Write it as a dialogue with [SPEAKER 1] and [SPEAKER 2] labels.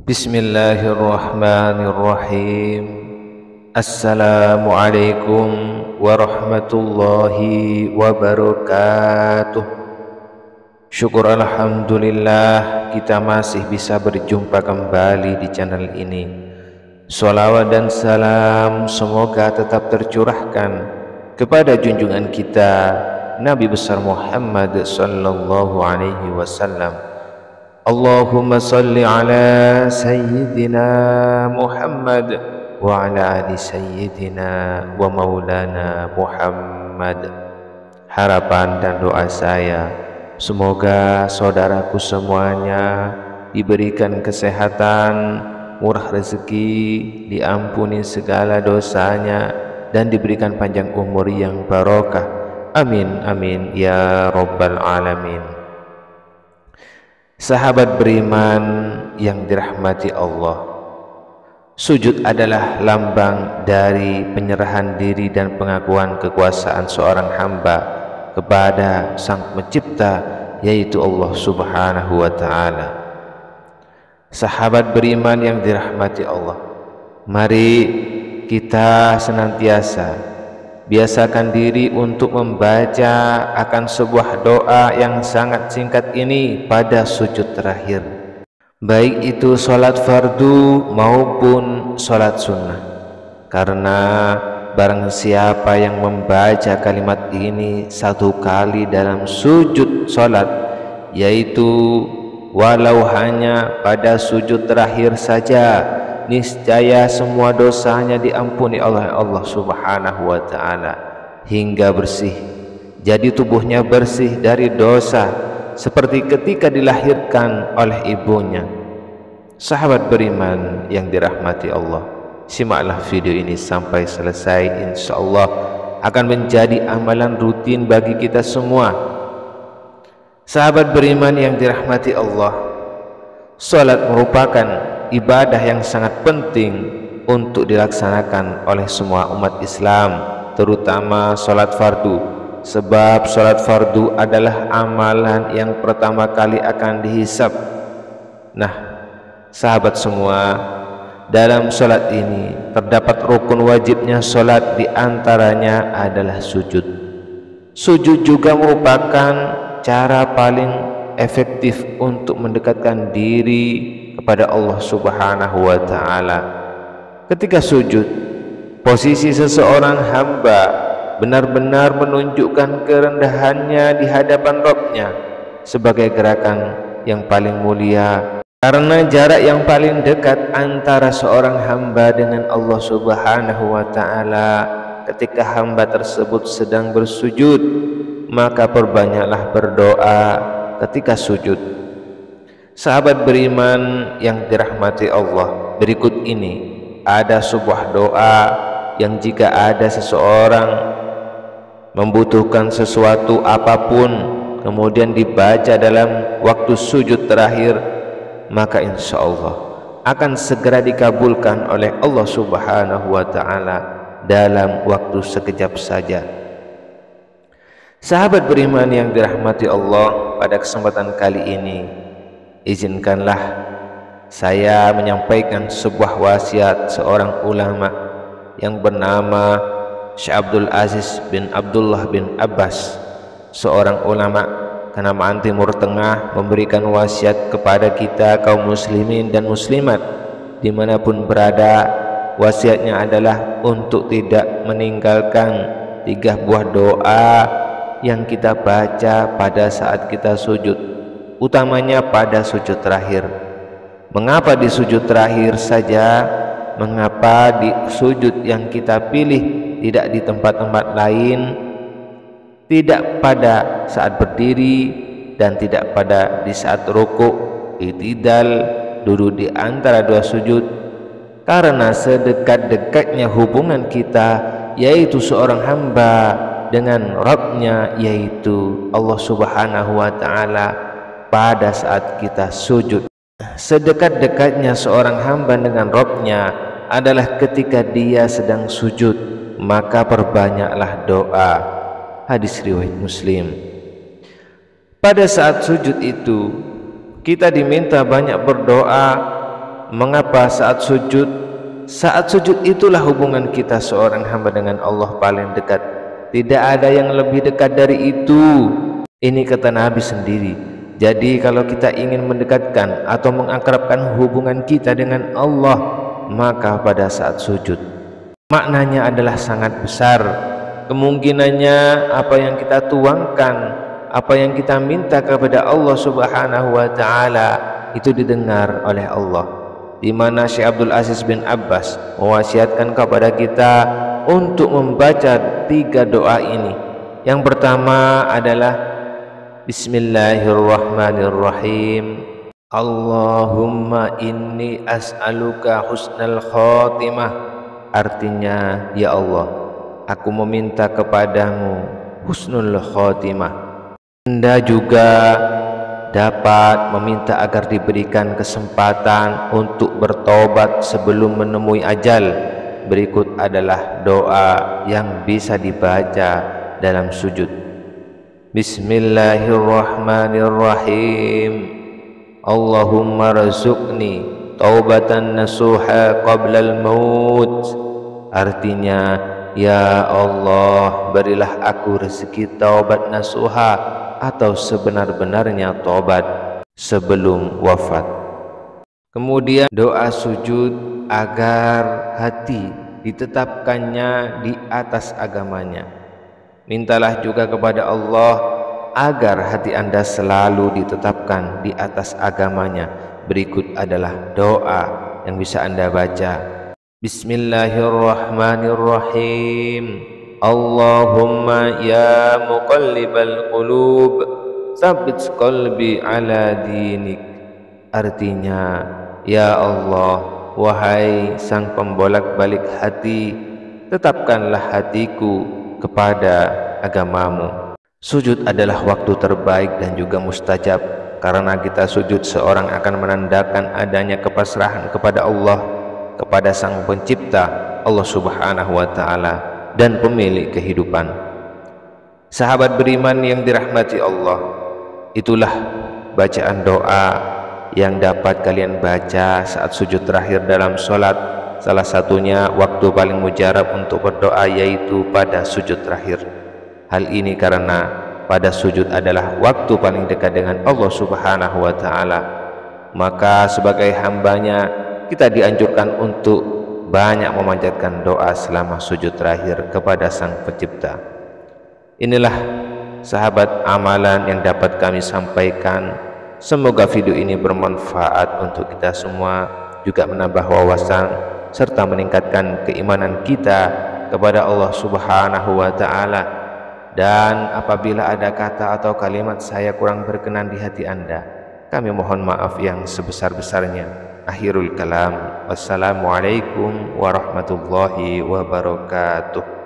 [SPEAKER 1] Bismillahirrahmanirrahim. Assalamualaikum warahmatullahi wabarakatuh. Syukur alhamdulillah kita masih bisa berjumpa kembali di channel ini. Sholawat dan salam semoga tetap tercurahkan kepada junjungan kita Nabi besar Muhammad sallallahu alaihi wasallam. Allahumma salli ala sayyidina Muhammad wa ala ali sayyidina wa maulana Muhammad. Harapan dan doa saya, semoga saudaraku semuanya diberikan kesehatan, murah rezeki, diampuni segala dosanya, dan diberikan panjang umur yang barokah. Amin amin ya rabbal alamin. Sahabat beriman yang dirahmati Allah, sujud adalah lambang dari penyerahan diri dan pengakuan kekuasaan seorang hamba kepada Sang Pencipta, yaitu Allah Subhanahu wa ta'ala. Sahabat beriman yang dirahmati Allah, mari kita senantiasa biasakan diri untuk membaca akan sebuah doa yang sangat singkat ini pada sujud terakhir, baik itu sholat fardu maupun sholat sunnah. Karena barang siapa yang membaca kalimat ini satu kali dalam sujud sholat, yaitu walau hanya pada sujud terakhir saja, niscaya semua dosanya diampuni oleh Allah Subhanahu wa ta'ala hingga bersih. Jadi tubuhnya bersih dari dosa seperti ketika dilahirkan oleh ibunya. Sahabat beriman yang dirahmati Allah, simaklah video ini sampai selesai. Insyaallah akan menjadi amalan rutin bagi kita semua. Sahabat beriman yang dirahmati Allah, salat merupakan ibadah yang sangat penting untuk dilaksanakan oleh semua umat Islam, terutama sholat fardu, sebab sholat fardu adalah amalan yang pertama kali akan dihisab. Nah, sahabat semua, dalam sholat ini terdapat rukun wajibnya sholat, diantaranya adalah sujud. Sujud juga merupakan cara paling efektif untuk mendekatkan diri kepada Allah Subhanahu wa ta'ala. Ketika sujud, posisi seseorang hamba benar-benar menunjukkan kerendahannya di hadapan Rabb-Nya sebagai gerakan yang paling mulia, karena jarak yang paling dekat antara seorang hamba dengan Allah Subhanahu wa ta'ala. Ketika hamba tersebut sedang bersujud, maka perbanyaklah berdoa ketika sujud. Sahabat beriman yang dirahmati Allah, berikut ini ada sebuah doa yang jika ada seseorang membutuhkan sesuatu apapun kemudian dibaca dalam waktu sujud terakhir, maka insya Allah akan segera dikabulkan oleh Allah Subhanahu wa ta'ala dalam waktu sekejap saja. Sahabat beriman yang dirahmati Allah, pada kesempatan kali ini izinkanlah saya menyampaikan sebuah wasiat seorang ulama yang bernama Syekh Abdul Aziz bin Abdullah bin Abbas, seorang ulama kenamaan Timur Tengah, memberikan wasiat kepada kita kaum muslimin dan muslimat dimanapun berada. Wasiatnya adalah untuk tidak meninggalkan 3 buah doa yang kita baca pada saat kita sujud, utamanya pada sujud terakhir. Mengapa di sujud terakhir saja? Mengapa di sujud yang kita pilih tidak di tempat-tempat lain, tidak pada saat berdiri, dan tidak pada di saat rukuk, i'tidal, duduk di antara 2 sujud? Karena sedekat-dekatnya hubungan kita, yaitu seorang hamba dengan Rabb-Nya, yaitu Allah Subhanahu wa ta'ala, pada saat kita sujud. Sedekat-dekatnya seorang hamba dengan Rabb-Nya adalah ketika dia sedang sujud, maka perbanyaklah doa. Hadis riwayat Muslim. Pada saat sujud itu kita diminta banyak berdoa Mengapa saat sujud? Saat sujud itulah hubungan kita seorang hamba dengan Allah paling dekat. Tidak ada yang lebih dekat dari itu. Ini kata Nabi sendiri. Jadi kalau kita ingin mendekatkan atau mengakrabkan hubungan kita dengan Allah, maka pada saat sujud, maknanya adalah sangat besar. Kemungkinannya apa yang kita tuangkan, apa yang kita minta kepada Allah Subhanahu wa taala itu didengar oleh Allah. Di mana Syekh Abdul Aziz bin Abbas mewasiatkan kepada kita untuk membaca 3 doa ini. Yang pertama adalah Bismillahirrahmanirrahim. Allahumma inni as'aluka husnal khotimah. Artinya, ya Allah, aku meminta kepadamu husnul khotimah. Anda juga dapat meminta agar diberikan kesempatan untuk bertobat sebelum menemui ajal. Berikut adalah doa yang bisa dibaca dalam sujud. Bismillahirrahmanirrahim. Allahumma razuqni taubatan nasuha qablal maut. Artinya, ya Allah, berilah aku rezeki taubat nasuha atau sebenar-benarnya taubat sebelum wafat. Kemudian doa sujud agar hati ditetapkannya di atas agamanya. Mintalah juga kepada Allah agar hati Anda selalu ditetapkan di atas agamanya. Berikut adalah doa yang bisa Anda baca. Bismillahirrahmanirrahim. Allahumma ya muqallibal qulub, tsabbit qalbi ala dinik. Artinya, ya Allah, wahai sang pembolak-balik hati, tetapkanlah hatiku kepada agamamu. Sujud adalah waktu terbaik dan juga mustajab. Karena kita sujud, seorang akan menandakan adanya kepasrahan kepada Allah, kepada sang pencipta Allah Subhanahu wa ta'ala dan pemilik kehidupan. Sahabat beriman yang dirahmati Allah, itulah bacaan doa yang dapat kalian baca saat sujud terakhir dalam sholat. Salah satunya waktu paling mujarab untuk berdoa yaitu pada sujud terakhir. Hal ini karena pada sujud adalah waktu paling dekat dengan Allah Subhanahu wa ta'ala. Maka sebagai hambanya, kita dianjurkan untuk banyak memanjatkan doa selama sujud terakhir kepada sang pencipta. Inilah sahabat amalan yang dapat kami sampaikan. Semoga video ini bermanfaat untuk kita semua, juga menambah wawasan serta meningkatkan keimanan kita kepada Allah Subhanahu wa ta'ala. Dan apabila ada kata atau kalimat saya kurang berkenan di hati Anda, kami mohon maaf yang sebesar-besarnya. Akhirul kalam. Wassalamualaikum warahmatullahi wabarakatuh.